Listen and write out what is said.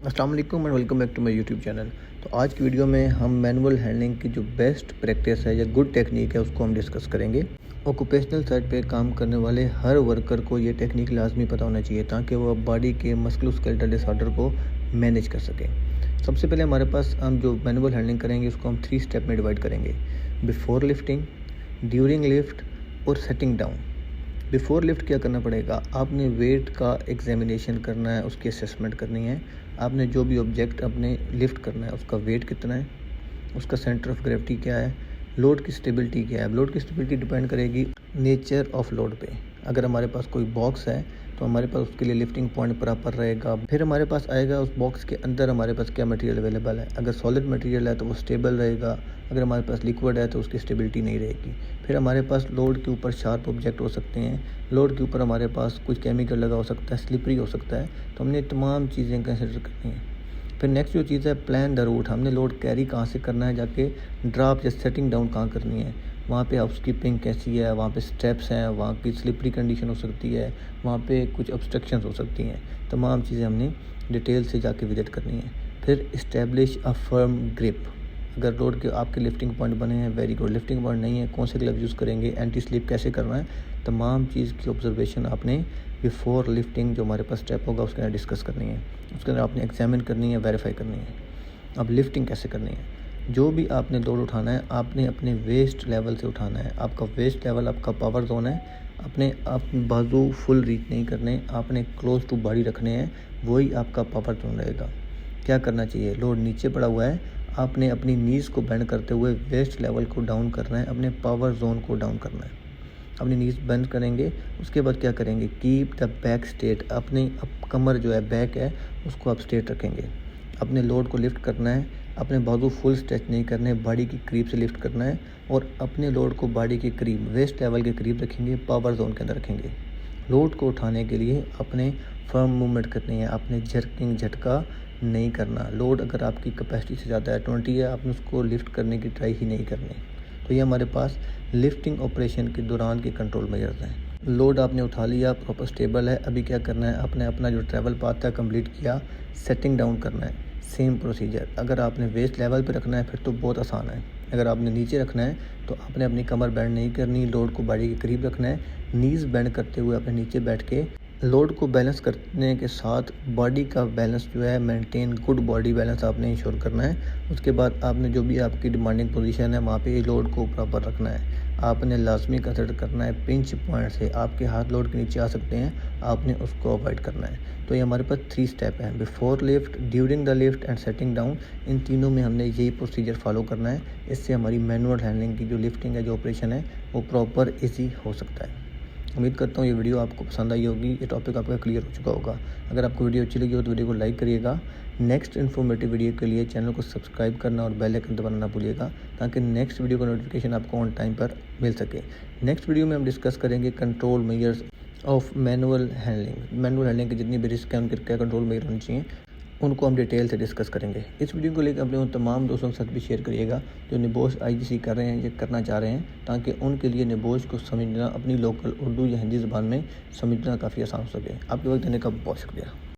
अस्सलाम वालेकुम and welcome back to my YouTube channel. तो आज की वीडियो में हम मैनुअल हैंडलिंग की जो बेस्ट प्रैक्टिस है या गुड टेक्निक है उसको हम डिस्कस करेंगे। ऑक्यूपेशनल साइट पे काम करने वाले हर वर्कर को ये टेक्निक लाजमी पता होना चाहिए ताकि वो बॉडी के मस्कुलोस्केलेटल डिसऑर्डर को मैनेज कर सके। सबसे पहले हमारे पास हम जो मैनुअल हैंडलिंग करेंगे उसको हम 3 स्टेप में डिवाइड करेंगे: बिफोर लिफ्टिंग, ड्यूरिंग लिफ्ट और सेटिंग डाउन। बिफोर लिफ्ट क्या करना पड़ेगा, आपने वेट का एग्जामिनेशन करना है, उसकी असेसमेंट करनी है। आपने जो भी ऑब्जेक्ट अपने लिफ्ट करना है उसका वेट कितना है, उसका सेंटर ऑफ ग्रेविटी क्या है, लोड की स्टेबिलिटी क्या है। लोड की स्टेबिलिटी डिपेंड करेगी नेचर ऑफ लोड पे। अगर हमारे पास कोई बॉक्स है तो हमारे पास उसके लिए लिफ्टिंग पॉइंट प्रॉपर रहेगा। फिर हमारे पास आएगा उस बॉक्स के अंदर हमारे पास क्या मटेरियल अवेलेबल है। अगर सॉलिड मटेरियल है तो वो स्टेबल रहेगा, अगर हमारे पास लिक्विड है तो उसकी स्टेबिलिटी नहीं रहेगी। फिर हमारे पास लोड के ऊपर शार्प ऑब्जेक्ट हो सकते हैं, लोड के ऊपर हमारे पास कुछ केमिकल लगा हो सकता है, स्लिपरी हो सकता है। तो हमने तमाम चीज़ें कंसिडर करनी है। फिर नेक्स्ट जो चीज़ है, प्लान द रूट। हमने लोड कैरी कहाँ से करना है, जाके ड्रॉप या सेटिंग डाउन कहाँ करनी है, वहाँ पे हाउसकीपिंग कैसी है, वहाँ पे स्टेप्स हैं, वहाँ की स्लिपरी कंडीशन हो सकती है, वहाँ पे कुछ ऑब्स्ट्रक्शंस हो सकती हैं। तमाम चीज़ें हमने डिटेल से जाके विजिट करनी है। फिर इस्टेब्लिश अ फर्म ग्रिप। अगर लोड के आपके लिफ्टिंग पॉइंट बने हैं, वेरी गुड। लिफ्टिंग पॉइंट नहीं है, कौन से ग्लव यूज़ करेंगे, एंटी स्लिप कैसे करना है, तमाम चीज़ की ऑब्जर्वेशन आपने बिफोर लिफ्टिंग जो हमारे पास स्टेप होगा उसके अंदर डिस्कस करनी है, उसके अंदर आपने एग्जामिन करनी है, वेरीफाई करनी है। अब लिफ्टिंग कैसे करनी है, जो भी आपने लोड उठाना है आपने अपने वेस्ट लेवल से उठाना है। आपका वेस्ट लेवल आपका पावर जोन है। अपने आप बाजू फुल रीच नहीं करने, आपने क्लोज टू बॉडी रखने हैं, वही आपका पावर जोन रहेगा। क्या करना चाहिए, लोड नीचे पड़ा हुआ है, आपने अपनी नीज़ को बेंड करते हुए वेस्ट लेवल को डाउन करना है, अपने पावर जोन को डाउन करना है। अपनी नीज़ बेंड करेंगे, उसके बाद क्या करेंगे, कीप द बैक स्टेट। अपनी कमर जो है, बैक है, उसको आप स्ट्रेट रखेंगे। अपने लोड को लिफ्ट करना है, अपने बाजू फुल स्ट्रेच नहीं करने, बॉडी की करीब से लिफ्ट करना है और अपने लोड को बॉडी के करीब, वेस्ट लेवल के करीब रखेंगे, पावर जोन के अंदर रखेंगे। लोड को उठाने के लिए अपने फर्म मूवमेंट करनी है, आपने जर्किंग झटका नहीं करना। लोड अगर आपकी कैपेसिटी से ज़्यादा है, 20 है, आपने उसको लिफ्ट करने की ट्राई ही नहीं करनी। तो ये हमारे पास लिफ्टिंग ऑपरेशन के दौरान के कंट्रोल मेजर्स हैं। लोड आपने उठा लिया, प्रॉपर स्टेबल है, अभी क्या करना है, आपने अपना जो ट्रैवल पाथ था कंप्लीट किया, सेटिंग डाउन करना है। Same procedure. अगर आपने वेस्ट लेवल पे रखना है फिर तो बहुत आसान है। अगर आपने नीचे रखना है तो आपने अपनी कमर बेंड नहीं करनी, लोड को बॉडी के करीब रखना है, नीज़ बेंड करते हुए अपने नीचे बैठ के लोड को बैलेंस करने के साथ बॉडी का बैलेंस जो है मेंटेन, गुड बॉडी बैलेंस आपने इंश्योर करना है। उसके बाद आपने जो भी आपकी डिमांडिंग पोजीशन है वहाँ पे लोड को प्रॉपर रखना है। आपने लाजमी कंसिडर करना है पिंच पॉइंट से आपके हाथ लोड के नीचे आ सकते हैं, आपने उसको अवॉइड करना है। तो ये हमारे पास 3 स्टेप हैं, before lift, during the lift and setting down. इन तीनों में हमने यही प्रोसीजर फॉलो करना है। इससे हमारी मैनुअल हैंडलिंग की जो लिफ्टिंग है, जो ऑपरेशन है, वो प्रॉपर ईजी हो सकता है। उम्मीद करता हूँ ये वीडियो आपको पसंद आई होगी, ये टॉपिक आपका क्लियर हो चुका होगा। अगर आपको वीडियो अच्छी लगी हो तो वीडियो को लाइक करिएगा। नेक्स्ट इन्फॉर्मेटिव वीडियो के लिए चैनल को सब्सक्राइब करना और बेल आइकन दबाना ना भूलिएगा ताकि नेक्स्ट वीडियो का नोटिफिकेशन आपको ऑन टाइम पर मिल सके। नेक्स्ट वीडियो में हम डिस्कस करेंगे control measures of manual handling. Manual handling के जितनी भी रिस्क हैं उनके क्या कंट्रोल मेजर होने चाहिए, उनको हम डिटेल से डिस्कस करेंगे। इस वीडियो को लेकर अपने उन तमाम दोस्तों के साथ भी शेयर करिएगा जो निबोश आईजीसी कर रहे हैं या करना चाह रहे हैं, ताकि उनके लिए निबोश को समझना अपनी लोकल उर्दू या हिंदी ज़बान में समझना काफ़ी आसान हो सके। आपके वक्त देने का बहुत शुक्रिया।